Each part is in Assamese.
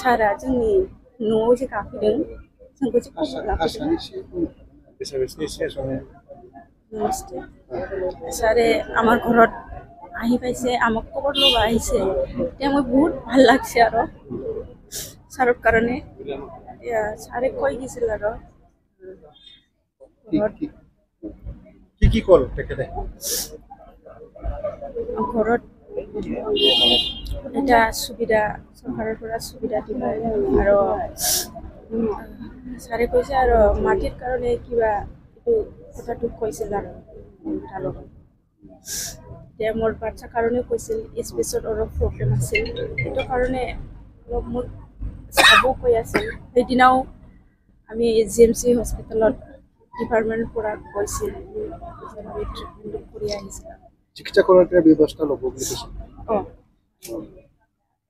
सारा जोंनि न'आव जे गाखोदों जोंखौ जे खबर लाफैदों सारे আমাৰ ঘৰত আহি পাইছে আমাক খবৰ ল'ব আহিছে এতিয়া মই বহুত ভাল লাগছে আৰু ছাৰৰ কাৰণে ছাৰে কৈ দিছিল আৰু কি কল তেখেতে ঘৰত এটা সুবিধা চৰকাৰৰ পৰা সুবিধা দিব আৰু ছাৰে কৈছে আৰু মাটিৰ কাৰণে কিবা এইটো কথাটো কৈছিল আৰু তাৰ লগত এতিয়া মোৰ বাচ্চাৰ কাৰণেও কৈছিল স্পেচত অলপ প্ৰব্লেম আছিল সেইটো কাৰণে অলপ মোক চাব কৈ আছিল সেইদিনাও আমি GMC হস্পিটেলত ডিপাৰ্টমেণ্টৰ পৰা কৈছিল আমি ট্ৰিটমেণ্ট কৰি আহিছিলোঁ চিকিৎসা কৰাৰ ব্যৱস্থা ল'ব বুলি কৈছে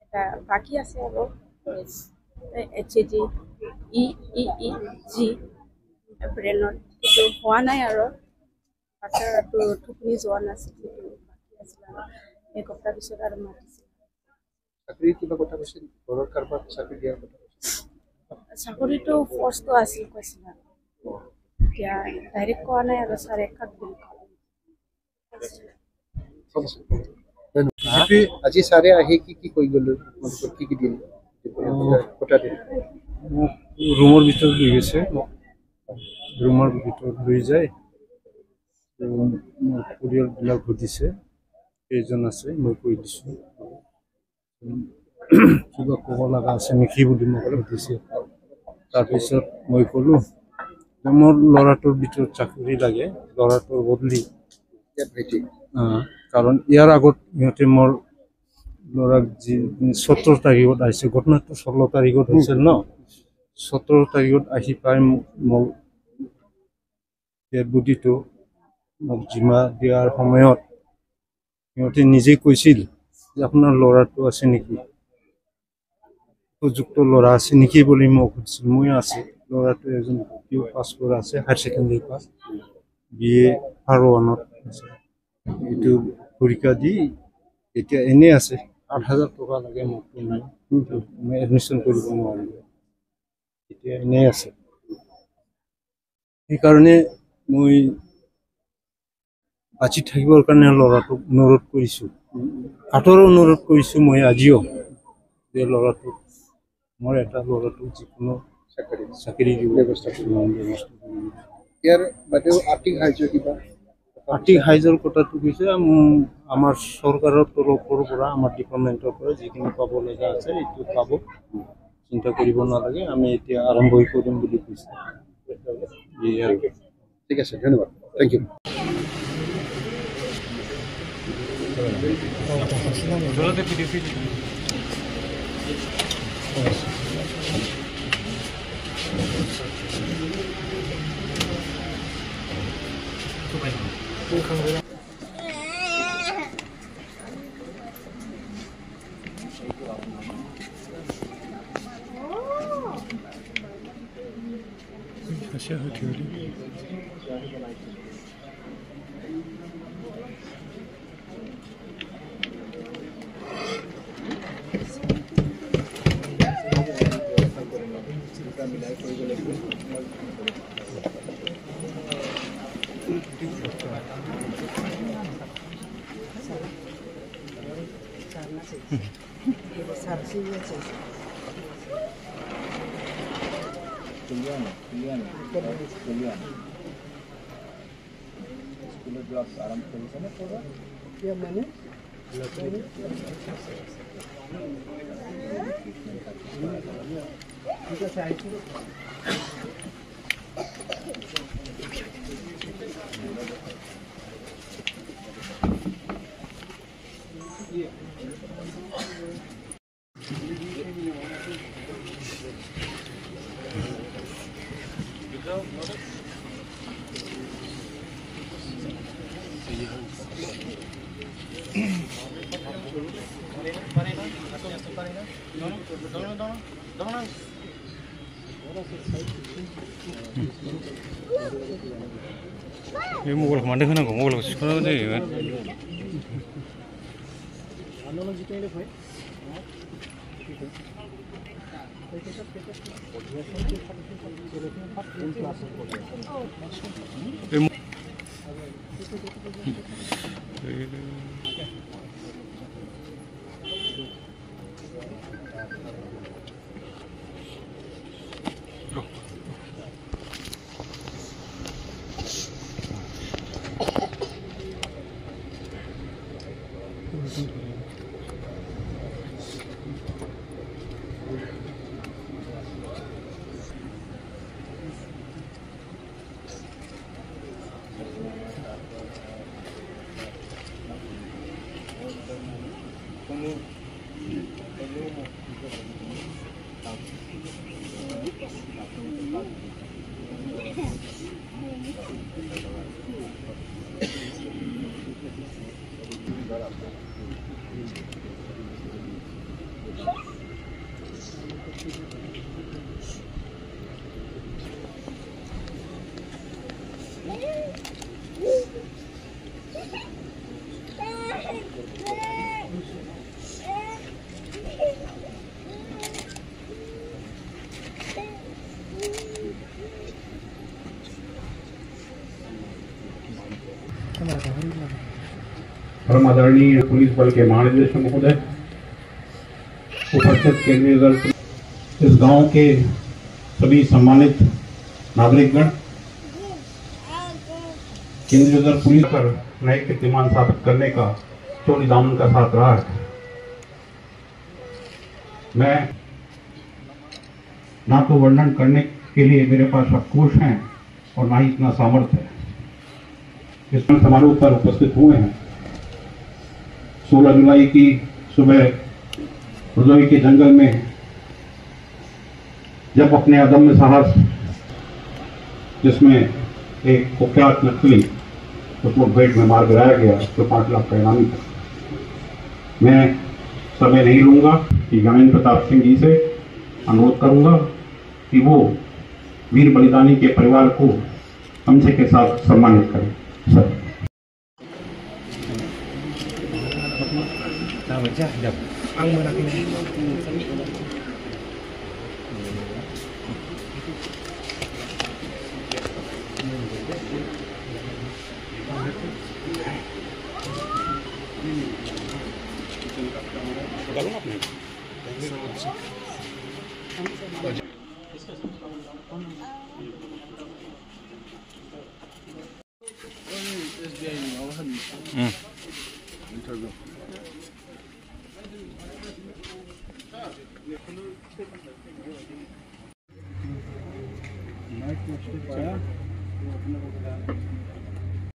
এটা বাকী আছে আৰু HAG EEG ব্ৰেইনত সেইটো হোৱা নাই আৰু বাচ্চাটো টোপনি যোৱা নাছিল সেইটো বাকী আছিল আৰু এসপ্তাহ পিছত আৰু মাতিছিল চাকৰি কিবা কথা কৈছিল ঘৰৰ কাৰোবাক চাকৰি দিয়াৰ কথা চাকৰিটো পোষ্টটো আছিল কৈছিল আৰু এতিয়া ডাইৰেক্ট কোৱা নাই আৰু ছাৰে কাক বুলি আজি ছাৰে আহি কি কৈ গ'লো কি দিলে কথা দিলে ৰুমৰ ভিতৰত লৈ গৈছে ৰুমৰ ভিতৰত লৈ যায় পৰিয়ালবিলাক সুধিছে কেইজন আছে মই কৈ দিছোঁ কিবা ক'ব লগা আছে নেকি বুলি মোক সুধিছে তাৰপিছত মই ক'লোঁ মোৰ ল'ৰাটোৰ ভিতৰত চাকৰি লাগে ল'ৰাটোৰ বদলি কাৰণ ইয়াৰ আগত সিহঁতে মোৰ ল'ৰাক যি 17 তাৰিখত আহিছে ঘটনাটো 16 তাৰিখত হৈছিল ন 17 তাৰিখত আহি পাই মোক বুদ্ধিটো মোক জিমা দিয়াৰ সময়ত সিহঁতে নিজে কৈছিল যে আপোনাৰ ল'ৰাটো আছে নেকি উপযুক্ত ল'ৰা আছে নেকি বুলি মোক সুধিছিল মই আছে ল'ৰাটো এজন PU পাছ কৰা আছে হায়াৰ ছেকেণ্ডেৰী পাছ BA R1ত আছে এইটো পৰীক্ষা দি এতিয়া এনেই আছে 8,000 টকা লাগে মোকতো নাই মই এডমিশ্যন কৰিব নোৱাৰিলোঁ এতিয়া এনেই আছে সেইকাৰণে মই বাচি থাকিবৰ কাৰণে ল'ৰাটোক অনুৰোধ কৰিছোঁ হাতৰো অনুৰোধ কৰিছোঁ মই আজিও যে ল'ৰাটোক মোৰ এটা ল'ৰাটোক যিকোনো চাকৰি দিব ব্যৱস্থা ইয়াৰ বাদেও আৰ্থিক সাহায্য কিবা আৰ্থিক সাহায্যৰ কথাটো কৈছে আমাৰ চৰকাৰৰ তৰফৰ পৰা আমাৰ ডিপাৰ্টমেণ্টৰ পৰা যিখিনি পাব লগা আছে এইটো পাব চিন্তা কৰিব নালাগে আমি এতিয়া আৰম্ভ কৰিম বুলি কৈছে ঠিক আছে ধন্যবাদ থেংক ইউ 이 목을 만든 거는 거 목을 시끄러운데 परम आदरणीय पुलिस बल के महानिदेशक महोदय, उपस्थित केंद्रीय दल, इस गांव के सभी सम्मानित नागरिकगण, केंद्रीय दल पुलिस पर नए कीर्तिमान स्थापित करने का चोरी दामन का साथ रहा है। मैं ना तो वर्णन करने के लिए मेरे पास शब्दकोश हैं और ना ही इतना सामर्थ्य है। इस समारोह पर उपस्थित हुए हैं। 16 जुलाई की सुबह रुदोई के जंगल में जब अपने अदम्य साहस, जिसमें एक कुख्यात नक्सली उस मुठभेड़ में मार गिराया गया, तो 5 लाख का इनामी था। मैं समय नहीं लूंगा कि ज्ञानेन्द्र प्रताप सिंह जी से अनुरोध करूंगा कि वो वीर बलिदानी के परिवार को गमछे के साथ सम्मानित करें। Sir Naik